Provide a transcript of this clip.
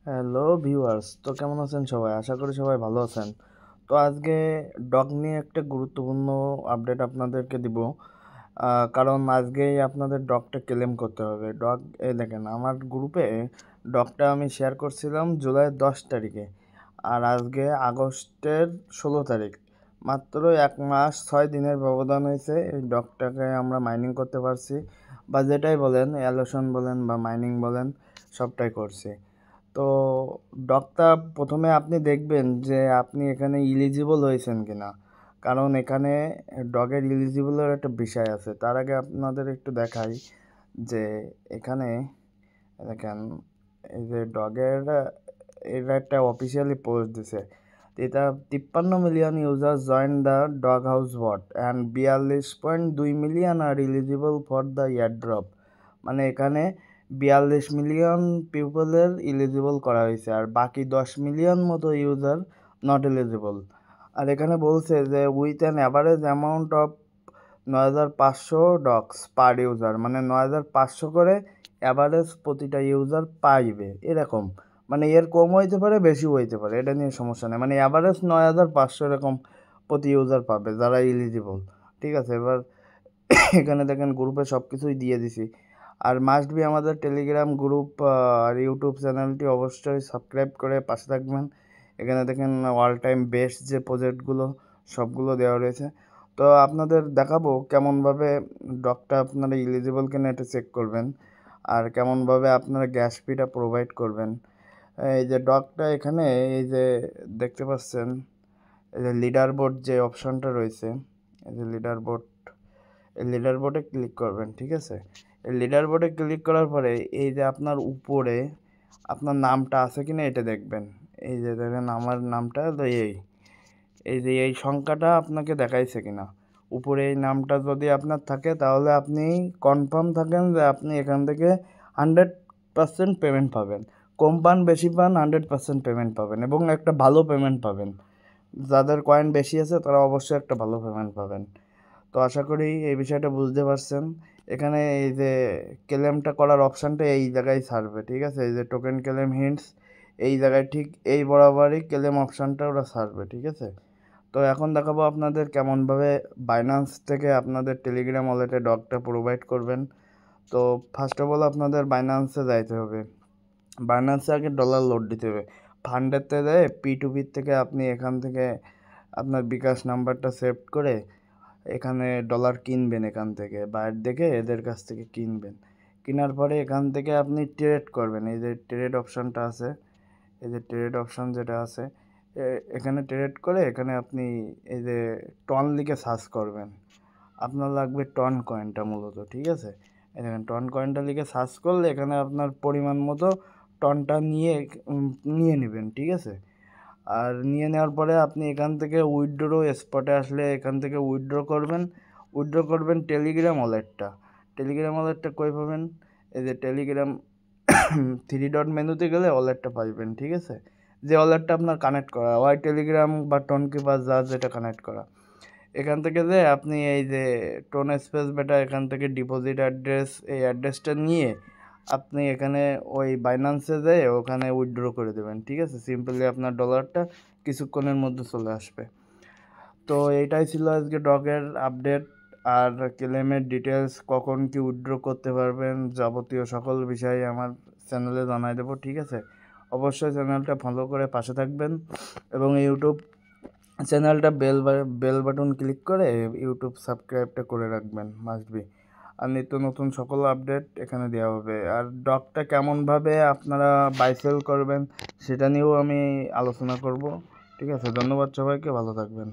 Hello viewers, তো কেমন আছেন সবাই? আশা করি সবাই ভালো আছেন। তো আজকে ডগ নিয়ে একটা গুরুত্বপূর্ণ আপডেট আপনাদেরকে দিব। কারণ আজকেই আপনাদের ডগটা ক্লেম করতে হবে। এই দেখেন, আমার গ্রুপে ডগটা আমি শেয়ার করছিলাম জুলাই 10 তারিখে, আর আজকে আগস্টের 16 তারিখ। মাত্র 1 মাস 6 দিনের ব্যবধান হয়েছে এই ডগটাকে আমরা মাইনিং করতে পারছি, বা যেটাই বলেন, অ্যালোশন বলেন বা মাইনিং বলেন, সবটাই করছি। তো ডগটা প্রথমে আপনি দেখবেন যে আপনি এখানে ইলিজিবল হয়েছেন কিনা, কারণ এখানে ডগের ইলিজিবলের একটা বিষয় আছে। তার আগে আপনাদের একটু দেখাই যে এখানে দেখেন, এই যে ডগের এটা একটা অফিসিয়ালি পোস্ট দিছে। এটা 53 million user join the dog house bot and 42.2 million আর ইলিজিবল ফর দ্য ইয়ারড্রপ। মানে এখানে 42 মিলিয়ন পিপলের ইলিজিবল করা হয়েছে, আর বাকি 10 মিলিয়ন মতো ইউজার নট এলিজিবল। আর এখানে বলছে যে with an average amount of 9,500 dogs per user, মানে 9,500 করে অ্যাভারেজ প্রতিটা ইউজার পাইবে এরকম। মানে এর কম হইতে পারে, বেশিও হইতে পারে, এটা নিয়ে সমস্যা নেই। মানে অ্যাভারেজ 9,500 এরকম প্রতি ইউজার পাবে যারা ইলিজিবল। ঠিক আছে, এবার এখানে দেখেন গ্রুপে সব কিছুই দিয়ে দিছি। আর মাস্ট বি আমাদের টেলিগ্রাম গ্রুপ আর ইউটিউব চ্যানেলটি অবশ্যই সাবস্ক্রাইব করে পাশে থাকবেন। এখানে দেখেন অল টাইম বেস্ট যে প্রজেক্টগুলো সবগুলো দেওয়া রয়েছে। তো আপনাদের দেখাবো কেমনভাবে ডগটা আপনারা ইলিজিবল কিনা এটা চেক করবেন, আর কেমনভাবে আপনারা গ্যাস ফিটা প্রোভাইড করবেন। এই যে ডগটা এখানে, এই যে দেখতে পাচ্ছেন, এই যে লিডার বোর্ড যে অপশনটা রয়েছে, এই যে লিডার বোর্ড, এই লিডার বোর্ডে ক্লিক করবেন। ঠিক আছে, এই লিডার বোর্ডে ক্লিক করার পরে এই যে আপনার উপরে আপনার নামটা আছে কিনা এটা দেখবেন। এই যে দেখেন আমার নামটা তো এই যে এই সংখ্যাটা আপনাকে দেখাইছে কিনা উপরে, এই নামটা যদি আপনার থাকে তাহলে আপনি কনফার্ম থাকেন যে আপনি এখান থেকে 100% পেমেন্ট পাবেন। কম পান বেশি পান, 100% পেমেন্ট পাবেন, এবং একটা ভালো পেমেন্ট পাবেন। যাদের কয়েন বেশি আছে তারা অবশ্যই একটা ভালো পেমেন্ট পাবেন। তো আশা করি এই বিষয়টা বুঝতে পারছেন। এখানে এই যে ক্লেমটা করার অপশানটা এই জায়গায় ছাড়বে। ঠিক আছে, এই যে টোকেন ক্লেম হিন্টস, এই জায়গায় ঠিক এই বরাবরই ক্লেম অপশানটা ওরা ছাড়বে। ঠিক আছে, তো এখন দেখাবো আপনাদের কেমনভাবে বাইন্যান্স থেকে আপনাদের টেলিগ্রাম ওয়ালেটে ডগটা প্রোভাইড করবেন। তো ফার্স্ট অফ অল আপনাদের বাইন্যান্সে যাইতে হবে। বাইন্যান্সে আগে ডলার লোড দিতে হবে। ফান্ডেতে দেয় P2P থেকে আপনি এখান থেকে আপনার বিকাশ নাম্বারটা সেভ করে এখানে ডলার কিনবেন, এখান থেকে বাইরে দেখে এদের কাছ থেকে কিনবেন। কেনার পরে এখান থেকে আপনি ট্রেড করবেন। এই যে ট্রেড অপশানটা আছে, এই যে ট্রেড অপশান যেটা আছে, এখানে ট্রেড করে এখানে আপনি এই যে টন লিখে সার্চ করবেন। আপনার লাগবে টন কয়েনটা মূলত। ঠিক আছে, এই দেখেন টন কয়েনটা লিখে সার্চ করলে এখানে আপনার পরিমাণ মতো টনটা নিয়ে নেবেন। ঠিক আছে, আর নিয়ে নেওয়ার পরে আপনি এখান থেকে উইথড্রো স্পটে আসলে এখান থেকে উইথড্র করবেন টেলিগ্রাম ওয়ালেটটা কই পাবেন? এই যে টেলিগ্রাম থ্রি ডট মেনুতে গেলে ওয়ালেটটা পাইবেন। ঠিক আছে, যে ওয়ালেটটা আপনার কানেক্ট করা হয় টেলিগ্রাম বা টোনকি বা যেটা কানেক্ট করা, এখান থেকে যে আপনি এই যে টোন স্পেস বেটা এখান থেকে ডিপোজিট অ্যাড্রেস, এই অ্যাড্রেসটা নিয়ে আপনি এখানে ওই বাইন্যান্সে যেয়ে ওখানে উইথড্র করে দেবেন। ঠিক আছে, সিম্পলি আপনার ডলারটা কিছুক্ষণের মধ্যে চলে আসবে। তো এইটাই ছিল আজকে ডগের আপডেট, আর ক্লেমের ডিটেলস, কখন কি উইথড্র করতে পারবেন, যাবতীয় সকল বিষয় আমার চ্যানেলে জানাই দেবো। ঠিক আছে, অবশ্যই চ্যানেলটা ফলো করে পাশে থাকবেন, এবং ইউটিউব চ্যানেলটা বেল বাটন ক্লিক করে ইউটিউব সাবস্ক্রাইবটা করে রাখবেন মাস্ট বি। আর নিত্য নতুন সকল আপডেট এখানে দেওয়া হবে। আর ডগটা কেমনভাবে আপনারা বাই সেল করবেন সেটা নিয়েও আমি আলোচনা করব। ঠিক আছে, ধন্যবাদ সবাইকে, ভালো থাকবেন।